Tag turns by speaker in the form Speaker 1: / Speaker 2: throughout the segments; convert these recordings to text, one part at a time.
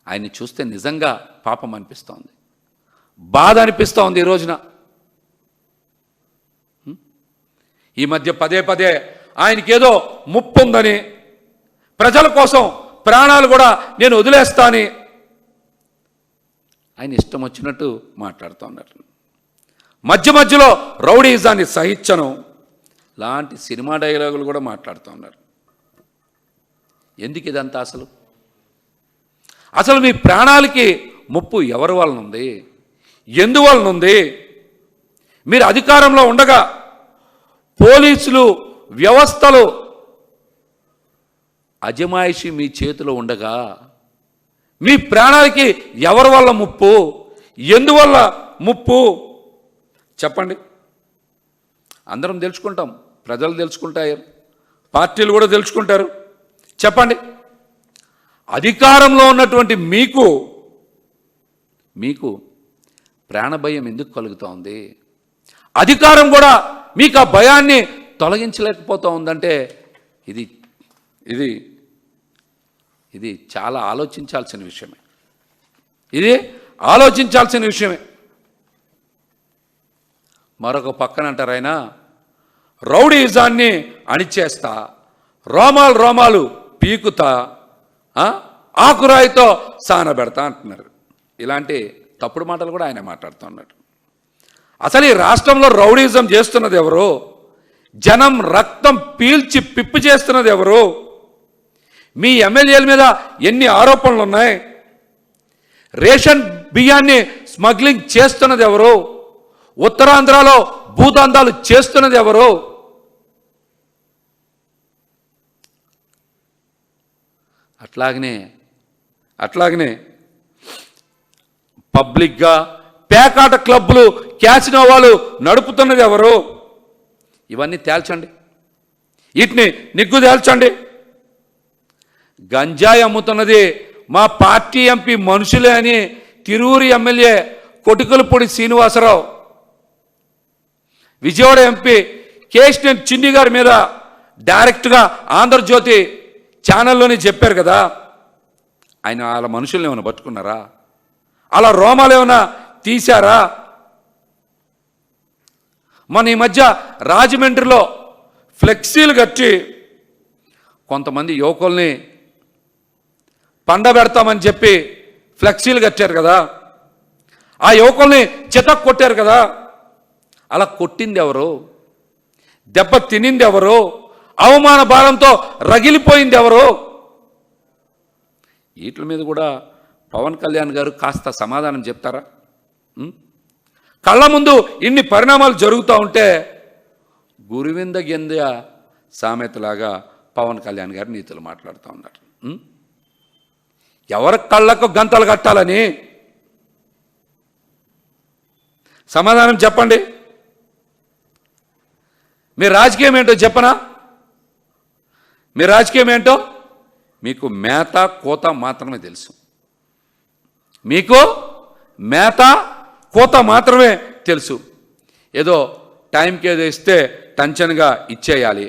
Speaker 1: ఆయన్ని చూస్తే నిజంగా పాపం అనిపిస్తోంది, బాధ అనిపిస్తోంది. ఈ రోజున ఈ మధ్య పదే పదే ఆయనకేదో ముప్పు ఉందని, ప్రజల కోసం ప్రాణాలు కూడా నేను వదిలేస్తాని ఆయన ఇష్టం వచ్చినట్టు మాట్లాడుతూ ఉన్నారు. మధ్య మధ్యలో రౌడీజాన్ని సహించను లాంటి సినిమా డైలాగులు కూడా మాట్లాడుతూ ఉన్నారు. ఎందుకు ఇదంతా? అసలు మీ ప్రాణాలకి ముప్పు ఎవరి వలన ఉంది, ఎందువలన ఉంది? మీరు అధికారంలో ఉండగా, పోలీసులు వ్యవస్థలు అజమాయిషి మీ చేతిలో ఉండగా మీ ప్రాణాలకి ఎవరి వల్ల ముప్పు, ఎందువల్ల ముప్పు చెప్పండి. అందరం తెలుసుకుంటాం, ప్రజలు తెలుసుకుంటారు, పార్టీలు కూడా తెలుసుకుంటారు. చెప్పండి, అధికారంలో ఉన్నటువంటి మీకు ప్రాణభయం ఎందుకు కలుగుతోంది? అధికారం కూడా మీకు ఆ భయాన్ని తొలగించలేకపోతూ ఉందంటే ఇది ఇది ఇది చాలా ఆలోచించాల్సిన విషయమే. ఇది ఆలోచించాల్సిన విషయమే. మరొక పక్కన అంటారు ఆయన, రౌడీజాన్ని అణిచేస్తా, రోమాలు పీకుతా, ఆకురాయితో సానబెడతా అంటున్నారు. ఇలాంటి తప్పుడు మాటలు కూడా ఆయన మాట్లాడుతూ ఉన్నాడు. అసలు ఈ రాష్ట్రంలో రౌడీజం చేస్తున్నది ఎవరు? జనం రక్తం పీల్చి పిప్పి చేస్తున్నది ఎవరు? మీ ఎమ్మెల్యేల మీద ఎన్ని ఆరోపణలు ఉన్నాయి? రేషన్ బియ్యాన్ని స్మగ్లింగ్ చేస్తున్నది ఎవరు? ఉత్తరాంధ్రలో భూదందాలు చేస్తున్నది ఎవరు? అట్లాగనే పబ్లిక్గా పేకాట క్లబ్లు, క్యాసినో వాళ్ళు నడుపుతున్నది ఎవరు? ఇవన్నీ తేల్చండి, వీటిని నిగ్గు తేల్చండి. గంజాయి అమ్ముతున్నది మా పార్టీ ఎంపీ మనుషులే అని తిరువురు ఎమ్మెల్యే కొటికలపూడి శ్రీనివాసరావు, విజయవాడ ఎంపీ కేశినేని చిన్ని గారి మీద డైరెక్ట్గా ఆంధ్రజ్యోతి ఛానల్లోనే చెప్పారు కదా. ఆయన వాళ్ళ మనుషుల్ని ఏమైనా పట్టుకున్నారా? అలా రోమాలు ఏమైనా తీశారా? మన ఈ మధ్య రాజమండ్రిలో ఫ్లెక్సీలు కట్టి కొంతమంది యువకుల్ని పండబెడతామని చెప్పి ఫ్లెక్సీలు కట్టారు కదా, ఆ యువకుల్ని చితక్ కొట్టారు కదా. అలా కొట్టింది ఎవరు? దెబ్బ తినింది ఎవరు? అవమాన భారంతో రగిలిపోయింది ఎవరు? వీటి మీద కూడా పవన్ కళ్యాణ్ గారు కాస్త సమాధానం చెప్తారా? కళ్ళ ముందు ఇన్ని పరిణామాలు జరుగుతూ ఉంటే గురువింద గెంద సామెతలాగా పవన్ కళ్యాణ్ గారు నీతులు మాట్లాడుతూ ఉన్నారు. ఎవరి కళ్ళకు గంతలు కట్టాలని సమాధానం చెప్పండి. మీ రాజకీయం ఏంటో చెప్పనా? మీ రాజకీయం ఏంటో మీకు మేత కోత మాత్రమే తెలుసు. మీకు మేత కోత మాత్రమే తెలుసు. ఏదో టైంకి ఏదో ఇస్తే టెన్షన్గా ఇచ్చేయాలి,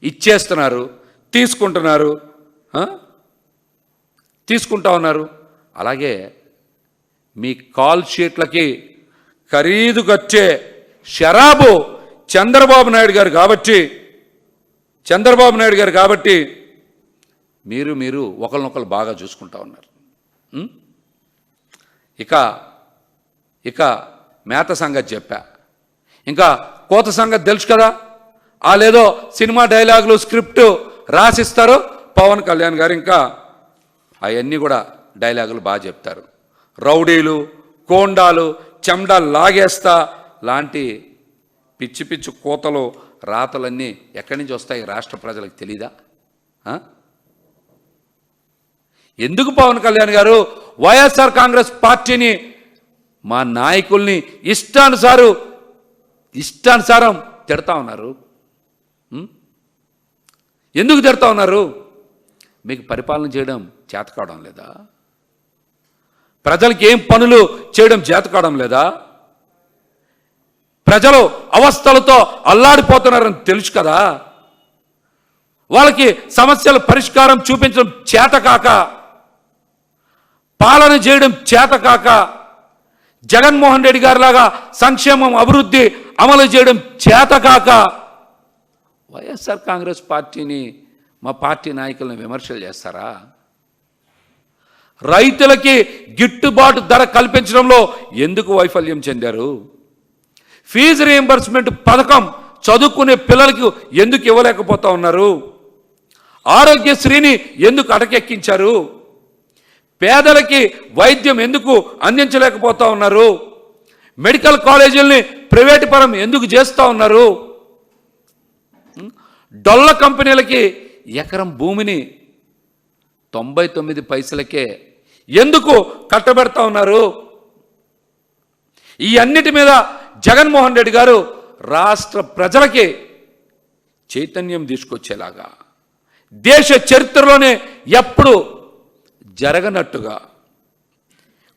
Speaker 1: ఇచ్చేస్తున్నారు, తీసుకుంటా ఉన్నారు. అలాగే మీ కాల్ షీట్లకి ఖరీదు కట్టే షరాబు చంద్రబాబు నాయుడు గారు కాబట్టి మీరు ఒకరినొకరు బాగా చూసుకుంటా ఉన్నారు. ఇక మేత సంగతి చెప్పా, ఇంకా కోత సంగతి తెలుసు కదా. లేదో సినిమా డైలాగులు స్క్రిప్ట్ రాసిస్తారు పవన్ కళ్యాణ్ గారు, ఇంకా అవన్నీ కూడా డైలాగులు బాగా చెప్తారు. రౌడీలు, కోండాలు, చెమ్డాలు లాగేస్తా లాంటి పిచ్చి పిచ్చి కోతలు, రాతలన్నీ ఎక్కడి నుంచి వస్తాయి? రాష్ట్ర ప్రజలకు తెలీదా? ఎందుకు పవన్ కళ్యాణ్ గారు వైఎస్ఆర్ కాంగ్రెస్ పార్టీని, మా నాయకుల్ని ఇష్టానుసారం తిడతా ఉన్నారు? ఎందుకు తిడతా ఉన్నారు? మీకు పరిపాలన చేయడం చేత కావడం లేదా? ప్రజలకి ఏం పనులు చేయడం చేత కావడం లేదా? ప్రజలు అవస్థలతో అల్లాడిపోతున్నారని తెలుసు కదా. వాళ్ళకి సమస్యల పరిష్కారం చూపించడం చేత కాక పాలన చేయడం చేతకాక జగన్మోహన్ రెడ్డి గారిలాగా సంక్షేమం అభివృద్ధి అమలు చేయడం చేతకాక వైఎస్ఆర్ కాంగ్రెస్ పార్టీని మా పార్టీ నాయకులను విమర్శలు చేస్తారా? రైతులకి గిట్టుబాటు ధర కల్పించడంలో ఎందుకు వైఫల్యం చెందారు? ఫీజు రీయింబర్స్మెంట్ పథకం చదువుకునే పిల్లలకు ఎందుకు ఇవ్వలేకపోతా ఉన్నారు? ఆరోగ్యశ్రీని ఎందుకు అటకెక్కించారు? పేదలకి వైద్యం ఎందుకు అందించలేకపోతా ఉన్నారు? మెడికల్ కాలేజీలని ప్రైవేటు పరం ఎందుకు చేస్తూ ఉన్నారు? డొల్ల కంపెనీలకి ఎకరం భూమిని 99 పైసలకే ఎందుకు కట్టబెడతా ఉన్నారు? ఈ అన్నిటి మీద జగన్మోహన్ రెడ్డి గారు రాష్ట్ర ప్రజలకి చైతన్యం తీసుకొచ్చేలాగా దేశ చరిత్రలోనే ఎప్పుడు జరగనట్టుగా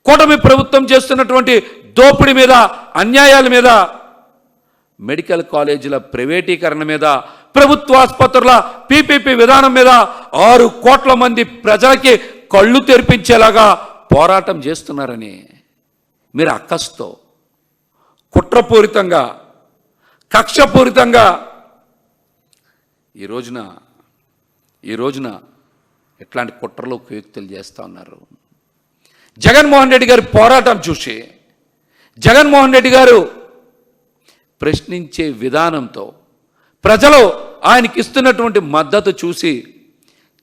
Speaker 1: కూటమి ప్రభుత్వం చేస్తున్నటువంటి దోపిడీ మీద, అన్యాయాల మీద, మెడికల్ కాలేజీల ప్రైవేటీకరణ మీద, ప్రభుత్వ ఆసుపత్రుల పీపీపీ విధానం మీద 6 కోట్ల మంది ప్రజలకి కళ్ళు తెరిపించేలాగా పోరాటం చేస్తున్నారని మీరు అక్కస్తో కుట్రపూరితంగా, కక్షపూరితంగా ఈ రోజున ఇట్లాంటి కుట్రలు కుయుక్తులు చేస్తూ ఉన్నారు. జగన్మోహన్ రెడ్డి గారి పోరాటం చూసి, జగన్మోహన్ రెడ్డి గారు ప్రశ్నించే విధానంతో ప్రజలు ఆయనకి ఇస్తున్నటువంటి మద్దతు చూసి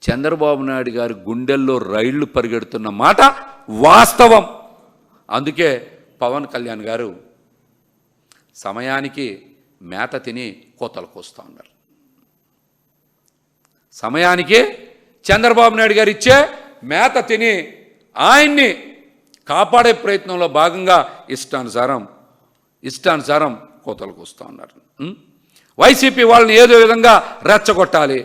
Speaker 1: చంద్రబాబు నాయుడు గారి గుండెల్లో రైళ్లు పరిగెడుతున్న మాట వాస్తవం. అందుకే పవన్ కళ్యాణ్ గారు సమయానికి మేత తిని కోతలు కోస్తూ ఉన్నారు. సమయానికి చంద్రబాబు నాయుడు గారు ఇచ్చే మేత తిని ఆయన్ని కాపాడే ప్రయత్నంలో భాగంగా ఇష్టానుసారం కోతలు కోస్తూ ఉన్నారు. వైసీపీ వాళ్ళని ఏదో విధంగా రెచ్చగొట్టాలి,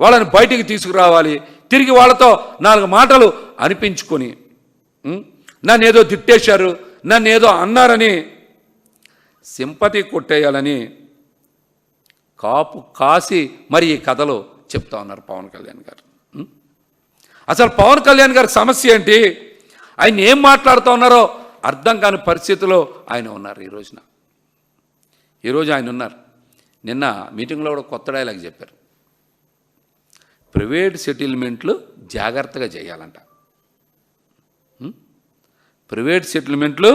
Speaker 1: వాళ్ళని బయటికి తీసుకురావాలి, తిరిగి వాళ్ళతో 4 మాటలు అనిపించుకొని నన్ను ఏదో తిట్టేశారు, నన్ను ఏదో అన్నారని సింపతి కొట్టేయాలని కాపు కాసి మరి ఈ కథలు చెప్తా ఉన్నారు పవన్ కళ్యాణ్ గారు. అసలు పవన్ కళ్యాణ్ గారి సమస్య ఏంటి? ఆయన ఏం మాట్లాడుతూ ఉన్నారో అర్థం కాని పరిస్థితిలో ఆయన ఉన్నారు. ఈరోజు ఆయన ఉన్నారు. నిన్న మీటింగ్లో కూడా కొత్త డైలాగ్ చెప్పారు. ప్రైవేట్ సెటిల్మెంట్లు జాగ్రత్తగా చేయాలంట. ప్రైవేట్ సెటిల్మెంట్లు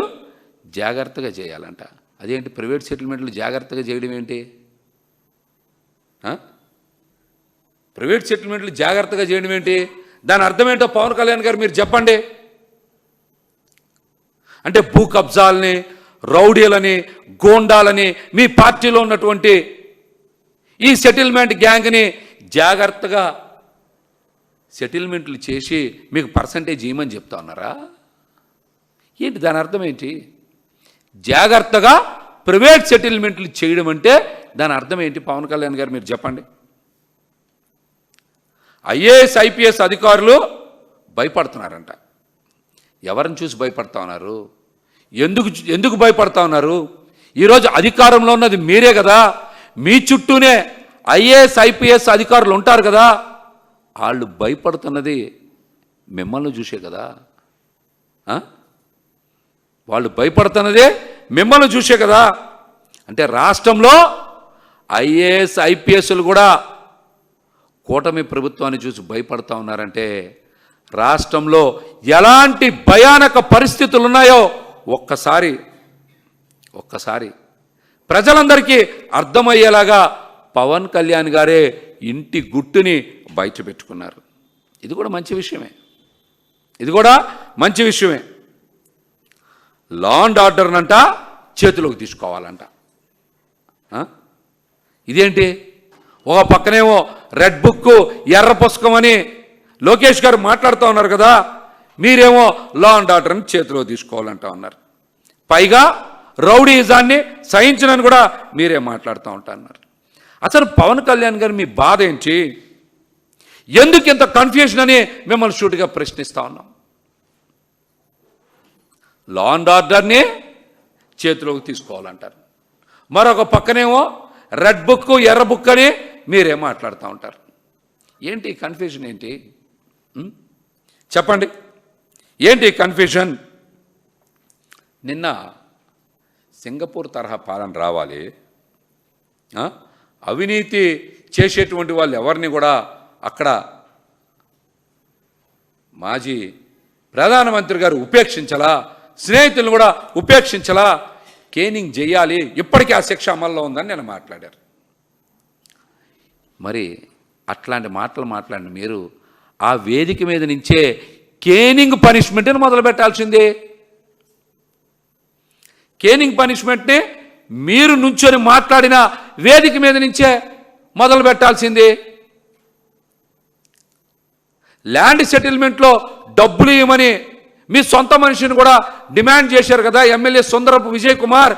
Speaker 1: జాగ్రత్తగా చేయాలంట. అదేంటి ప్రైవేట్ సెటిల్మెంట్లు జాగ్రత్తగా చేయడం ఏంటి? ప్రైవేట్ సెటిల్మెంట్లు జాగ్రత్తగా చేయడం ఏంటి? దాని అర్థం ఏంటో పవన్ కళ్యాణ్ గారు మీరు చెప్పండి. అంటే భూ కబ్జాలని, రౌడీలని, గోండాలని, మీ పార్టీలో ఉన్నటువంటి ఈ సెటిల్మెంట్ గ్యాంగ్ని జాగ్రత్తగా సెటిల్మెంట్లు చేసి మీకు పర్సంటేజ్ ఇవ్వమని చెప్తా ఉన్నారా? ఏంటి దాని అర్థం ఏంటి? జాగ్రత్తగా ప్రైవేట్ సెటిల్మెంట్లు చేయడం అంటే దాని అర్థం ఏంటి పవన్ కళ్యాణ్ గారు మీరు చెప్పండి. ఐఏఎస్ ఐపీఎస్ అధికారులు భయపడుతున్నారంట. ఎవరిని చూసి భయపడతా ఉన్నారు? ఎందుకు భయపడతా ఉన్నారు? ఈరోజు అధికారంలో ఉన్నది మీరే కదా. మీ చుట్టూనే ఐఏఎస్ ఐపీఎస్ అధికారులు ఉంటారు కదా. వాళ్ళు భయపడుతున్నది మిమ్మల్ని చూసే కదా. వాళ్ళు భయపడుతున్నదే మిమ్మల్ని చూసే కదా. అంటే రాష్ట్రంలో ఐఏఎస్ ఐపీఎస్లు కూడా కూటమి ప్రభుత్వాన్ని చూసి భయపడతా ఉన్నారంటే రాష్ట్రంలో ఎలాంటి భయానక పరిస్థితులు ఉన్నాయో ఒక్కసారి ప్రజలందరికీ అర్థమయ్యేలాగా పవన్ కళ్యాణ్ గారే ఇంటి గుట్టుని బయట పెట్టుకున్నారు. ఇది కూడా మంచి విషయమే. లా అండ్ ఆర్డర్నంట చేతిలోకి తీసుకోవాలంట. ఇదేంటి? ఒక పక్కనేమో రెడ్ బుక్, ఎర్ర పుస్తకం అని లోకేష్ గారు మాట్లాడుతూ ఉన్నారు కదా. మీరేమో లా అండ్ ఆర్డర్ని చేతిలో తీసుకోవాలంటా ఉన్నారు. పైగా రౌడీజాన్ని సహించనని కూడా మీరే మాట్లాడుతూ ఉంటున్నారు. అసలు పవన్ కళ్యాణ్ గారు మీ బాధ ఏంటి? ఎందుకు ఇంత కన్ఫ్యూజన్ అని మిమ్మల్ని షూట్గా ప్రశ్నిస్తూ ఉన్నాం. లా అండ్ ఆర్డర్ని చేతిలోకి తీసుకోవాలంటారు. మరొక పక్కనేమో రెడ్ బుక్, ఎర్ర బుక్ అని మీరే మాట్లాడుతూ ఉంటారు. ఏంటి కన్ఫ్యూజన్ ఏంటి? చెప్పండి. ఏంటి కన్ఫ్యూషన్? నిన్న సింగపూర్ తరహా పాలన రావాలి, అవినీతి చేసేటువంటి వాళ్ళు ఎవరిని కూడా అక్కడ మాజీ ప్రధానమంత్రి గారు ఉపేక్షించలా, స్నేహితులను కూడా ఉపేక్షించలా, కేనింగ్ చేయాలి, ఇప్పటికీ ఆ శిక్ష అమల్లో ఉందని నేను మాట్లాడారు. మరి అట్లాంటి మాటలు మాట్లాడిన మీరు ఆ వేదిక మీద నుంచే కేనింగ్ పనిష్మెంట్ని మొదలు పెట్టాల్సిందే. కేనింగ్ పనిష్మెంట్ని మీరు నుంచొని మాట్లాడిన వేదిక మీద నుంచే మొదలు పెట్టాల్సింది. ల్యాండ్ సెటిల్మెంట్లో డబ్బులు ఇవ్వమని మీ సొంత మనిషిని కూడా డిమాండ్ చేశారు కదా ఎమ్మెల్యే సుందరపు విజయ్ కుమార్,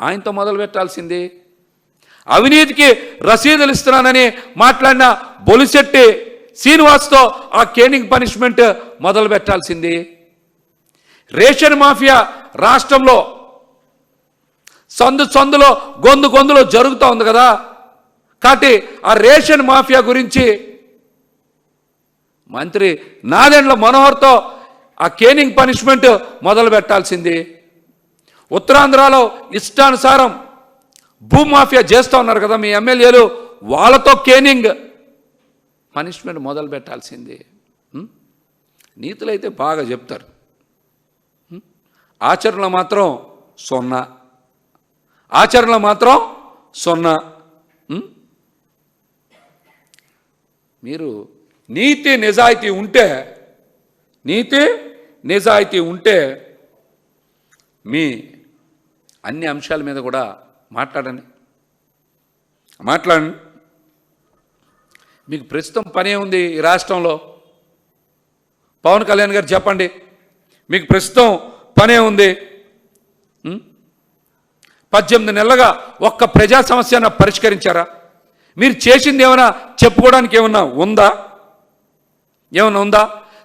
Speaker 1: ఆయనతో మొదలు పెట్టాల్సింది. అవినీతికి రసీదులు ఇస్తున్నానని మాట్లాడిన బొలిశెట్టి శ్రీనివాస్తో ఆ కేనింగ్ పనిష్మెంట్ మొదలు పెట్టాల్సింది. రేషన్ మాఫియా రాష్ట్రంలో సందులో గొంతులో జరుగుతూ ఉంది కదా, కాబట్టి ఆ రేషన్ మాఫియా గురించి మంత్రి నాదెండ్ల మనోహర్తో ఆ కేనింగ్ పనిష్మెంట్ మొదలు పెట్టాల్సింది. ఉత్తరాంధ్రలో ఇష్టానుసారం భూమాఫియా చేస్తూ ఉన్నారు కదా మీ ఎమ్మెల్యేలు, వాళ్ళతో కేనింగ్ పనిష్మెంట్ మొదలు పెట్టాల్సింది. నీతులు అయితే బాగా చెప్తారు, ఆచరణలో మాత్రం సున్నా, ఆచరణలో మాత్రం సున్నా. మీరు నీతి నిజాయితీ ఉంటే మీ అన్ని అంశాల మీద కూడా మాట్లాడండి. మీకు ప్రస్తుతం పనే ఉంది ఈ రాష్ట్రంలో. పవన్ కళ్యాణ్ గారు చెప్పండి, మీకు ప్రస్తుతం పనే ఉంది. 18 నెలలుగా ఒక్క ప్రజా సమస్యను పరిష్కరించారా? మీరు చేసింది ఏమైనా చెప్పుకోవడానికి ఏమన్నా ఉందా?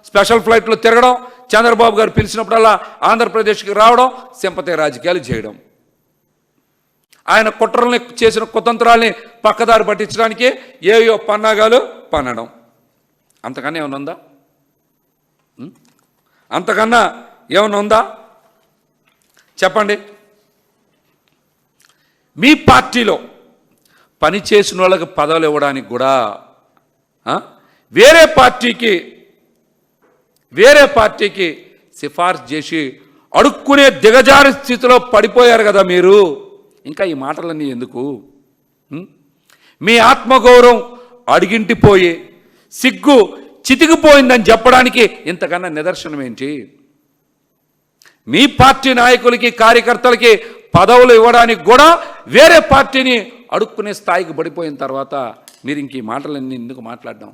Speaker 1: స్పెషల్ ఫ్లైట్లో తిరగడం, చంద్రబాబు గారు పిలిచినప్పుడల్లా ఆంధ్రప్రదేశ్కి రావడం, సింపతి రాజకీయాలు చేయడం, ఆయన కుట్రల్ని చేసిన కుతంత్రాల్ని పక్కదారి పట్టించడానికి ఏయో పన్నాగాలు పన్నడం, అంతకన్నా ఏమైనా ఉందా? అంతకన్నా ఏమైనా ఉందా చెప్పండి. మీ పార్టీలో పనిచేసిన వాళ్ళకి పదవులు ఇవ్వడానికి కూడా వేరే పార్టీకి సిఫార్సు చేసి అడుక్కునే దిగజారి స్థితిలో పడిపోయారు కదా మీరు. ఇంకా ఈ మాటలన్నీ ఎందుకు? మీ ఆత్మగౌరవం అడిగింటిపోయి సిగ్గు చితికిపోయిందని చెప్పడానికి ఇంతకన్నా నిదర్శనం ఏంటి? మీ పార్టీ నాయకులకి కార్యకర్తలకి పదవులు ఇవ్వడానికి కూడా వేరే పార్టీని అడుక్కునే స్థాయికి పడిపోయిన తర్వాత మీరు ఇంక ఈ మాటలన్నీ ఎందుకు మాట్లాడడం?